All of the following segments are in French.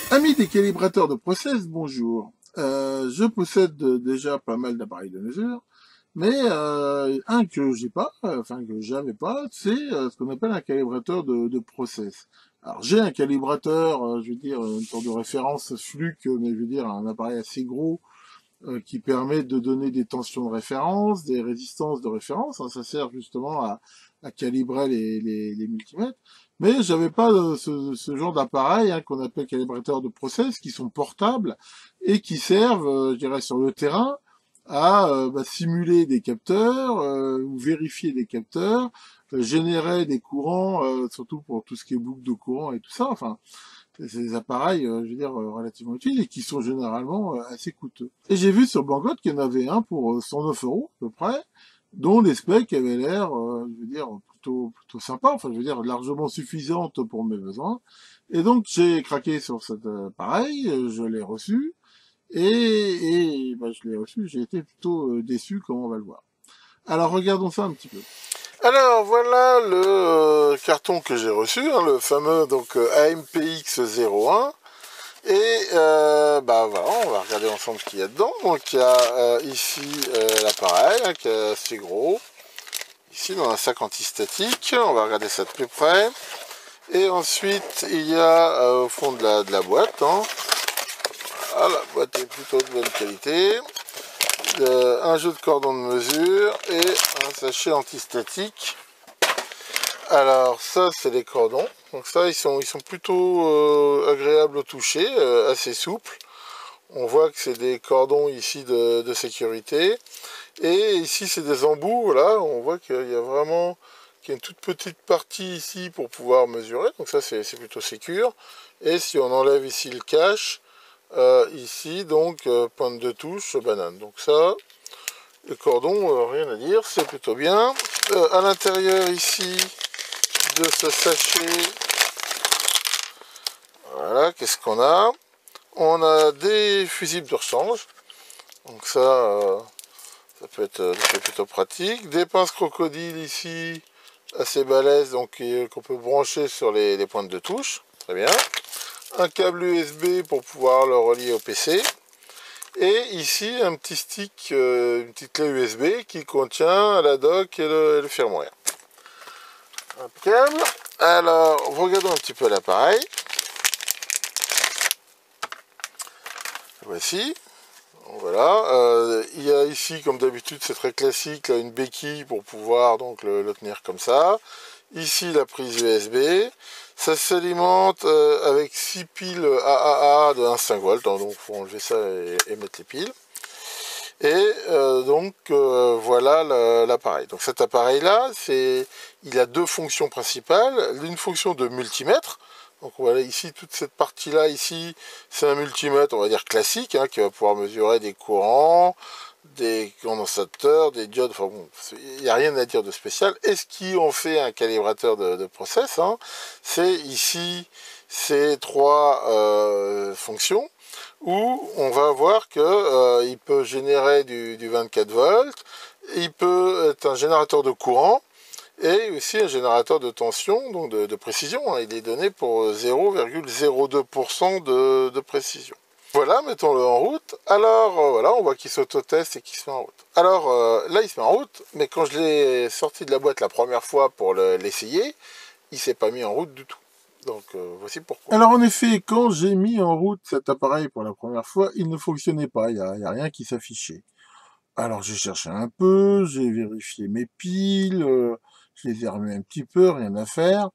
Amis des calibrateurs de process, bonjour. Je possède déjà pas mal d'appareils de mesure, mais un que j'ai pas, enfin que j'avais pas, c'est ce qu'on appelle un calibrateur de process. Alors j'ai un calibrateur, je veux dire une sorte de référence Fluke, mais je veux dire un appareil assez gros qui permet de donner des tensions de référence, des résistances de référence. Hein, ça sert justement à calibrer les multimètres. Mais j'avais pas ce genre d'appareil hein, qu'on appelle calibrateur de process, qui sont portables et qui servent, je dirais, sur le terrain à simuler des capteurs ou vérifier des capteurs, générer des courants, surtout pour tout ce qui est boucle de courant et tout ça. Enfin, c'est des appareils, je veux dire, relativement utiles et qui sont généralement assez coûteux. Et j'ai vu sur Blangot qu'il y en avait un pour 109 euros à peu près, dont les specs avaient l'air, je veux dire, plutôt sympa, enfin je veux dire largement suffisante pour mes besoins. Et donc j'ai craqué sur cet appareil, je l'ai reçu, je l'ai reçu, j'ai été plutôt déçu, comme on va le voir. Alors regardons ça un petit peu. Alors voilà le carton que j'ai reçu, hein, le fameux donc AMPX01. Et voilà, on va regarder ensemble ce qu'il y a dedans. Donc il y a ici l'appareil hein, qui est assez gros. Ici dans un sac antistatique, on va regarder ça de plus près. Et ensuite il y a au fond de la boîte, hein. Ah, la boîte est plutôt de bonne qualité. Un jeu de cordon de mesure et un sachet antistatique. Alors ça c'est les cordons, donc ça ils sont plutôt agréables au toucher, assez souples. On voit que c'est des cordons ici de sécurité. Et ici c'est des embouts, voilà, on voit qu'il y a vraiment une toute petite partie ici pour pouvoir mesurer, donc ça c'est plutôt sécure. Et si on enlève ici le cache, ici donc pointe de touche, banane. Donc ça, le cordon, rien à dire, c'est plutôt bien. À l'intérieur ici de ce sachet, voilà, qu'est-ce qu'on a? On a des fusibles de rechange, donc ça peut être plutôt pratique. Des pinces crocodiles ici, assez balèzes, donc qu'on peut brancher sur les pointes de touche, très bien. Un câble USB pour pouvoir le relier au PC. Et ici un petit stick, une petite clé USB qui contient la dock et le firmware. Impeccable. Alors, regardons un petit peu l'appareil. Voici. Voilà. Il y a ici, comme d'habitude, c'est très classique, là, une béquille pour pouvoir donc le tenir comme ça. Ici, la prise USB. Ça s'alimente avec 6 piles AAA de 1,5 volts. Hein, donc, il faut enlever ça et mettre les piles. Et voilà l'appareil. Donc cet appareil-là, il a deux fonctions principales. Une fonction de multimètre. Donc voilà ici, toute cette partie-là, ici, c'est un multimètre, on va dire classique, hein, qui va pouvoir mesurer des courants, des condensateurs, des diodes, enfin bon, il n'y a rien à dire de spécial. Et ce qui en fait un calibrateur de process, hein, c'est ici ces trois fonctions où on va voir que il peut générer du 24 volts, il peut être un générateur de courant et aussi un générateur de tension, donc de précision. Hein. Il est donné pour 0,02% de précision. Voilà, mettons-le en route. Alors voilà, on voit qu'il s'auto-teste et qu'il se met en route. Alors là, il se met en route, mais quand je l'ai sorti de la boîte la première fois pour l'essayer, il s'est pas mis en route du tout. Donc voici pourquoi. Alors en effet, quand j'ai mis en route cet appareil pour la première fois, il ne fonctionnait pas, il y a rien qui s'affichait. Alors j'ai cherché un peu, j'ai vérifié mes piles, je les ai remuées un petit peu, rien à faire.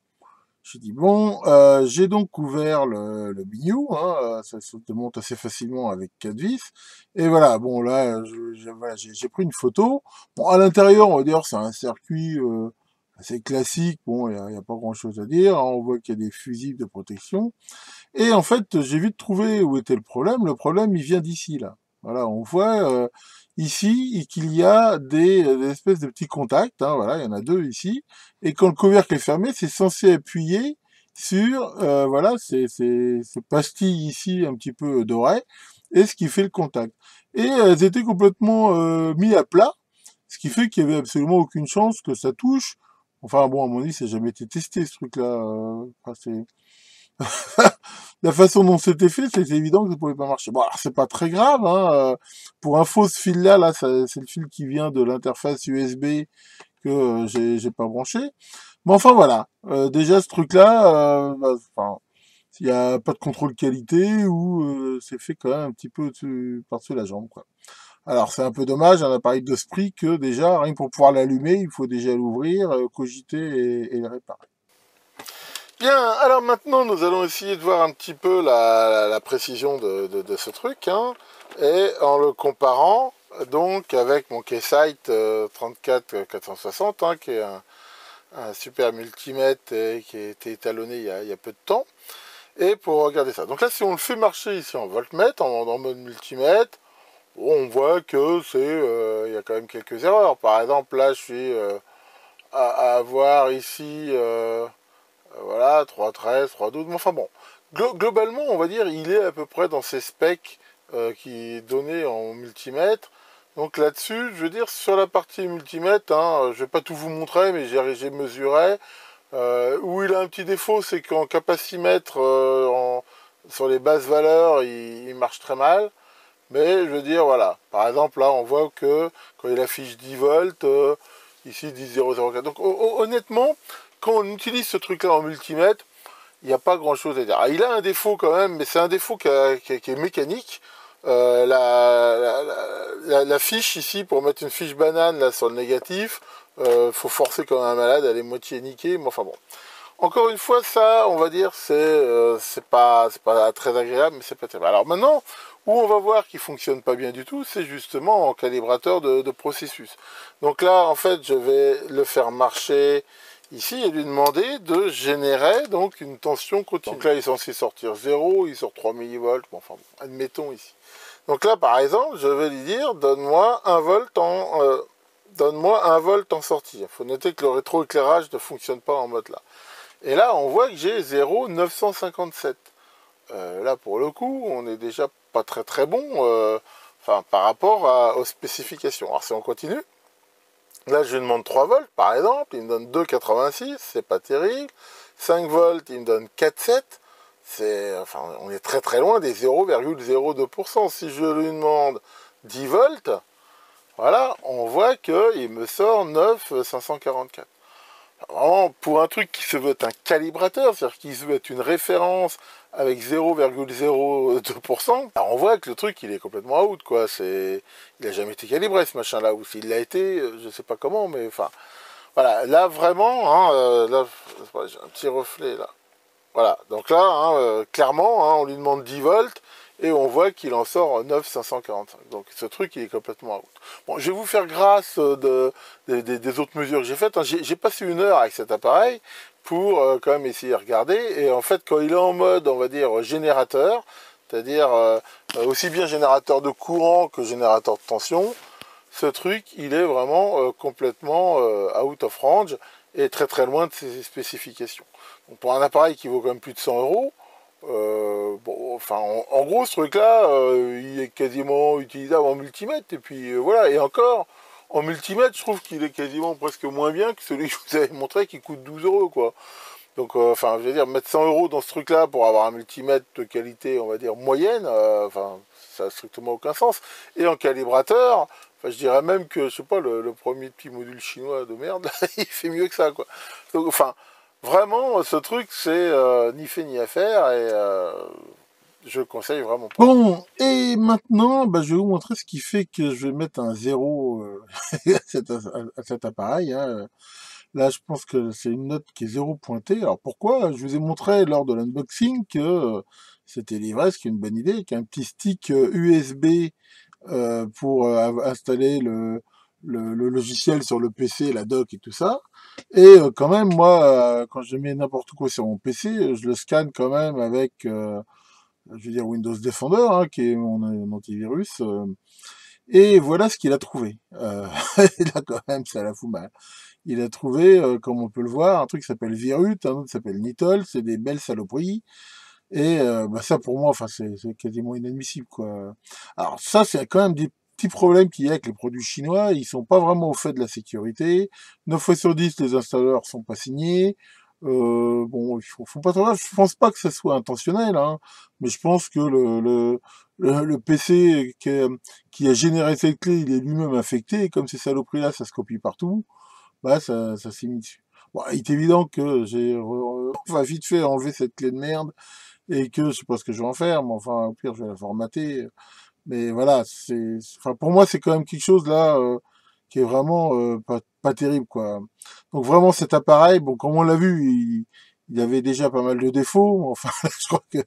J'ai dit bon, j'ai donc ouvert le bignou, hein, ça se démonte assez facilement avec 4 vis. Et voilà, bon là, voilà, j'ai pris une photo. Bon, à l'intérieur, on va dire, c'est un circuit assez classique. Bon, il y a pas grand-chose à dire. Hein. On voit qu'il y a des fusibles de protection. Et en fait, j'ai vite trouvé où était le problème. Le problème, il vient d'ici là. Voilà, on voit ici qu'il y a des espèces de petits contacts. Hein, voilà, il y en a deux ici. Et quand le couvercle est fermé, c'est censé appuyer sur voilà ces pastilles ici un petit peu dorées, et ce qui fait le contact. Et elles étaient complètement mis à plat, ce qui fait qu'il y avait absolument aucune chance que ça touche. Enfin bon, à mon avis, ça n'a jamais été testé ce truc-là. Enfin, la façon dont c'était fait, c'était évident que ça pouvait pas marcher. Bon, alors c'est pas très grave, hein. Pour info, ce fil-là, là, c'est le fil qui vient de l'interface USB que j'ai pas branché. Mais enfin voilà, déjà ce truc-là, bah, enfin, il y a pas de contrôle qualité ou c'est fait quand même un petit peu par-dessus la jambe, quoi. Alors c'est un peu dommage, un appareil de ce prix que déjà, rien que pour pouvoir l'allumer, il faut déjà l'ouvrir, cogiter et le réparer. Bien, alors maintenant nous allons essayer de voir un petit peu la précision de ce truc, hein, et en le comparant donc avec mon Keysight 34460, hein, qui est un super multimètre et qui a été étalonné il y a peu de temps. Et pour regarder ça. Donc là, si on le fait marcher ici en voltmètre, en mode multimètre, on voit que il y a quand même quelques erreurs. Par exemple, là, je suis à avoir ici, voilà, 3,13, 3,12. Mais enfin bon, globalement, on va dire, il est à peu près dans ces specs qui est donné en multimètre. Donc là-dessus, je veux dire, sur la partie multimètre, hein, je vais pas tout vous montrer, mais j'ai mesuré. Où il a un petit défaut, c'est qu'en capacimètre, sur les basses valeurs, il marche très mal. Mais je veux dire, voilà. Par exemple, là, on voit que quand il affiche 10 volts, ici 10,004. Donc honnêtement, quand on utilise ce truc-là en multimètre, il n'y a pas grand-chose à dire. Ah, il a un défaut quand même, mais c'est un défaut qui est mécanique. La fiche ici, pour mettre une fiche banane là sur le négatif, faut forcer comme un malade, elle est moitié niquée, mais enfin bon. Encore une fois, ça, on va dire, c'est pas très agréable, mais c'est pas terrible. Alors maintenant, où on va voir qu'il fonctionne pas bien du tout, c'est justement en calibrateur de processus. Donc là, en fait, je vais le faire marcher ici et lui demander de générer donc une tension continue. Donc là, il est censé sortir 0, il sort 3 millivolts, bon, enfin bon, admettons ici. Donc là, par exemple, je vais lui dire, donne-moi 1 volt en sortie. Il faut noter que le rétroéclairage ne fonctionne pas en mode là. Et là, on voit que j'ai 0,957. Là, pour le coup, on est déjà pas très très bon, enfin, par rapport aux spécifications. Alors, si on continue, là, je lui demande 3 volts, par exemple, il me donne 2,86, c'est pas terrible. 5 volts, il me donne 4,7. Enfin, on est très très loin des 0,02%. Si je lui demande 10 volts, voilà, on voit qu'il me sort 9,544. Vraiment, pour un truc qui se veut un calibrateur, c'est-à-dire qui se veut être une référence avec 0,02%, on voit que le truc il est complètement out, quoi. Il a jamais été calibré ce machin-là, ou s'il l'a été, je sais pas comment, mais enfin, voilà. Là vraiment, hein, là, j'ai un petit reflet là. Voilà, donc là, hein, clairement, hein, on lui demande 10 volts et on voit qu'il en sort 9,545. Donc ce truc, il est complètement out. Bon, je vais vous faire grâce des autres mesures que j'ai faites. Hein. J'ai passé 1 heure avec cet appareil pour quand même essayer de regarder. Et en fait, quand il est en mode, on va dire, générateur, c'est-à-dire aussi bien générateur de courant que générateur de tension, ce truc, il est vraiment complètement out of range et très très loin de ses spécifications. Donc pour un appareil qui vaut quand même plus de 100 euros, bon, enfin, en gros, ce truc-là, il est quasiment utilisable en multimètre. Et puis voilà, et encore, en multimètre, je trouve qu'il est quasiment presque moins bien que celui que je vous avais montré qui coûte 12 euros, quoi. Donc, enfin, je veux dire, mettre 100 euros dans ce truc-là pour avoir un multimètre de qualité, on va dire, moyenne, enfin, ça n'a strictement aucun sens. Et en calibrateur, enfin, je dirais même que, je sais pas, le premier petit module chinois de merde, il fait mieux que ça, quoi. Donc, enfin, vraiment, ce truc, c'est ni fait ni à faire, et je le conseille vraiment pas. Bon, et maintenant, bah, je vais vous montrer ce qui fait que je vais mettre un zéro à cet appareil, hein. Là, je pense que c'est une note qui est 0 pointée. Alors pourquoi? Je vous ai montré lors de l'unboxing que c'était livré, ce qui est une bonne idée, qu'un petit stick USB pour installer le logiciel sur le PC, la dock et tout ça. Et quand même, moi, quand je mets n'importe quoi sur mon PC, je le scanne quand même avec, je veux dire, Windows Defender, hein, qui est mon antivirus. Et voilà ce qu'il a trouvé. Et là, quand même, ça la fout mal. Il a trouvé, comme on peut le voir, un truc qui s'appelle Virut, un autre qui s'appelle Nitol, c'est des belles saloperies. Et bah ça, pour moi, enfin, c'est quasiment inadmissible, quoi. Alors ça, c'est quand même des petits problèmes qu'il y a avec les produits chinois. Ils sont pas vraiment au fait de la sécurité. 9 fois sur 10, les installeurs sont pas signés. Bon, faut pas trop, je pense pas que ça soit intentionnel, hein, mais je pense que le PC qui a généré cette clé, il est lui-même infecté, et comme ces saloperies-là, ça se copie partout, bah ça s'est mis dessus. Bon, il est évident que enfin, vite fait enlever cette clé de merde, et que je sais pas ce que je vais en faire, mais enfin, au pire, je vais la formater. Mais voilà, enfin, pour moi, c'est quand même quelque chose là qui est vraiment pas terrible, quoi. Donc vraiment, cet appareil, bon, comme on l'a vu, il avait déjà pas mal de défauts. Mais enfin, je crois que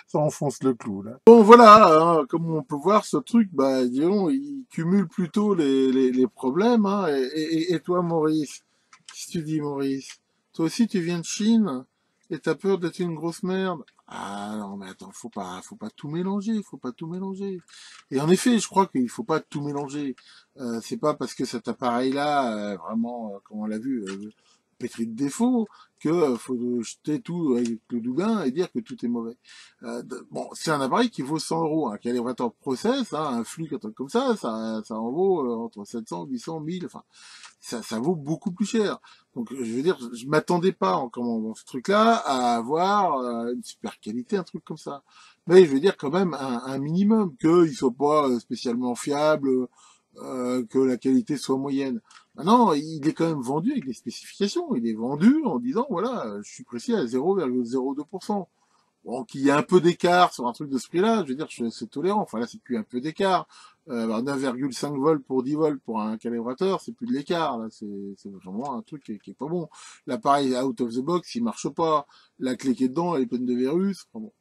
ça enfonce le clou, là. Bon, voilà, hein, comme on peut voir, ce truc, bah, disons, il cumule plutôt les problèmes. Hein. Et toi, Maurice, qu'est-ce que tu dis, Maurice? Toi aussi, tu viens de Chine et t'as peur d'être une grosse merde. Ah non, mais attends, faut pas tout mélanger, faut pas tout mélanger. Et en effet, je crois qu'il faut pas tout mélanger. C'est pas parce que cet appareil-là, vraiment, comme on l'a vu, pétri de défauts, que faut jeter tout avec le doublin et dire que tout est mauvais. Bon, c'est un appareil qui vaut 100 euros, un calibrateur process, hein, un flux, un truc comme ça en vaut entre 700, 800, 1000, enfin, ça vaut beaucoup plus cher. Donc, je veux dire, je m'attendais pas en commandant ce truc-là à avoir une super qualité, un truc comme ça. Mais je veux dire quand même un minimum, qu'il soit pas spécialement fiable, que la qualité soit moyenne. Maintenant, il est quand même vendu avec des spécifications. Il est vendu en disant, voilà, je suis précis à 0,02%. Bon, qu'il y ait un peu d'écart sur un truc de ce prix-là, je veux dire, c'est tolérant. Enfin là, c'est plus un peu d'écart. 9,5 volts pour 10 volts pour un calibrateur, c'est plus de l'écart. Là, c'est vraiment un truc qui est pas bon. L'appareil out of the box, il marche pas. La clé qui est dedans, elle est pleine de virus. Enfin, bon.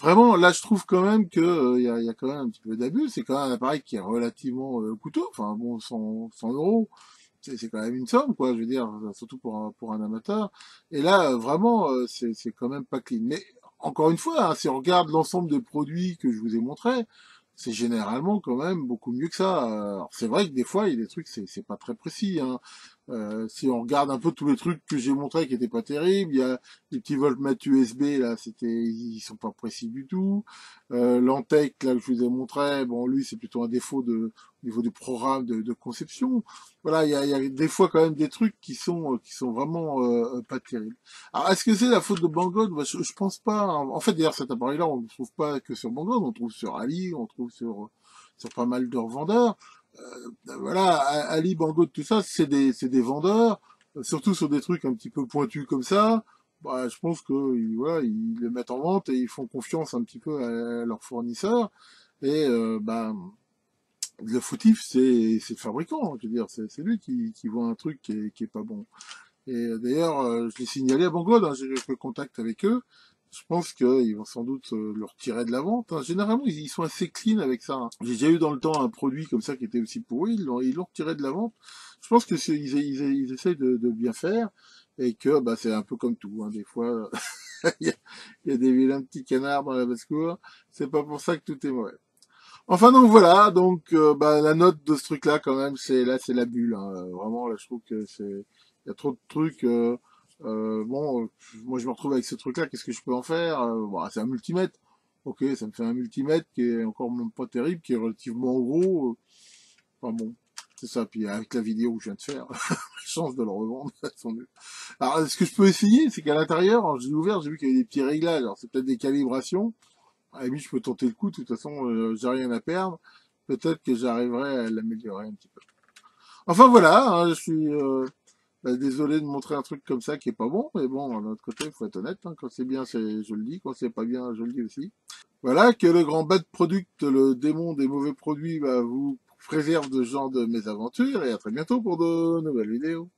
Vraiment, là, je trouve quand même que y a quand même un petit peu d'abus. C'est quand même un appareil qui est relativement coûteux. Enfin bon, 100 euros, c'est quand même une somme, quoi. Je veux dire, surtout pour un amateur. Et là, vraiment, c'est quand même pas clean. Mais encore une fois, hein, si on regarde l'ensemble des produits que je vous ai montrés, c'est généralement quand même beaucoup mieux que ça. Alors, c'est vrai que des fois, il y a des trucs, c'est pas très précis. Hein. Si on regarde un peu tous les trucs que j'ai montrés qui étaient pas terribles, il y a les petits voltmètres USB là, ils sont pas précis du tout. L'Antec là que je vous ai montré, bon lui c'est plutôt un défaut au niveau du programme de conception. Voilà, il y a des fois quand même des trucs qui sont vraiment pas terribles. Alors est-ce que c'est la faute de Banggood? Bah, je pense pas. Hein. En fait d'ailleurs cet appareil-là on ne trouve pas que sur Banggood, on le trouve sur Ali, on le trouve sur pas mal de revendeurs. Voilà, Ali, Banggood, tout ça, c'est des vendeurs, surtout sur des trucs un petit peu pointus comme ça. Bah, je pense que voilà, ils les mettent en vente et ils font confiance un petit peu à leurs fournisseurs. Et bah, le fautif, c'est le fabricant. Je veux dire, c'est lui qui voit un truc qui est pas bon. Et d'ailleurs, je l'ai signalé à Banggood, hein, j'ai eu le contact avec eux. Je pense qu'ils vont sans doute le retirer de la vente. Hein. Généralement, ils sont assez clean avec ça. Hein. J'ai déjà eu dans le temps un produit comme ça qui était aussi pourri. Ils l'ont retiré de la vente. Je pense que ils essayent de bien faire et que bah, c'est un peu comme tout. Hein. Des fois, il y a des vilains petits canards dans la basse-cour. C'est pas pour ça que tout est mauvais. Enfin donc voilà, donc bah, la note de ce truc-là quand même, c'est la bulle. Hein. Vraiment là, je trouve que il y a trop de trucs. Bon, moi je me retrouve avec ce truc-là, qu'est-ce que je peux en faire? Bon, c'est un multimètre. Ok, ça me fait un multimètre qui est encore même pas terrible, qui est relativement gros. Enfin bon, c'est ça. Puis avec la vidéo que je viens de faire, la chance de le revendre. Elles sont nulles. Alors ce que je peux essayer, c'est qu'à l'intérieur, alors, j'ai ouvert, j'ai vu qu'il y avait des petits réglages. Alors c'est peut-être des calibrations. À la limite, je peux tenter le coup. De toute façon, j'ai rien à perdre. Peut-être que j'arriverai à l'améliorer un petit peu. Enfin voilà, hein, je suis bah, désolé de montrer un truc comme ça qui est pas bon, mais bon, d'un autre côté, il faut être honnête. Hein, quand c'est bien, je le dis. Quand c'est pas bien, je le dis aussi. Voilà, que le grand bad product, le démon des mauvais produits, bah, vous préserve de ce genre de mésaventures. Et à très bientôt pour de nouvelles vidéos.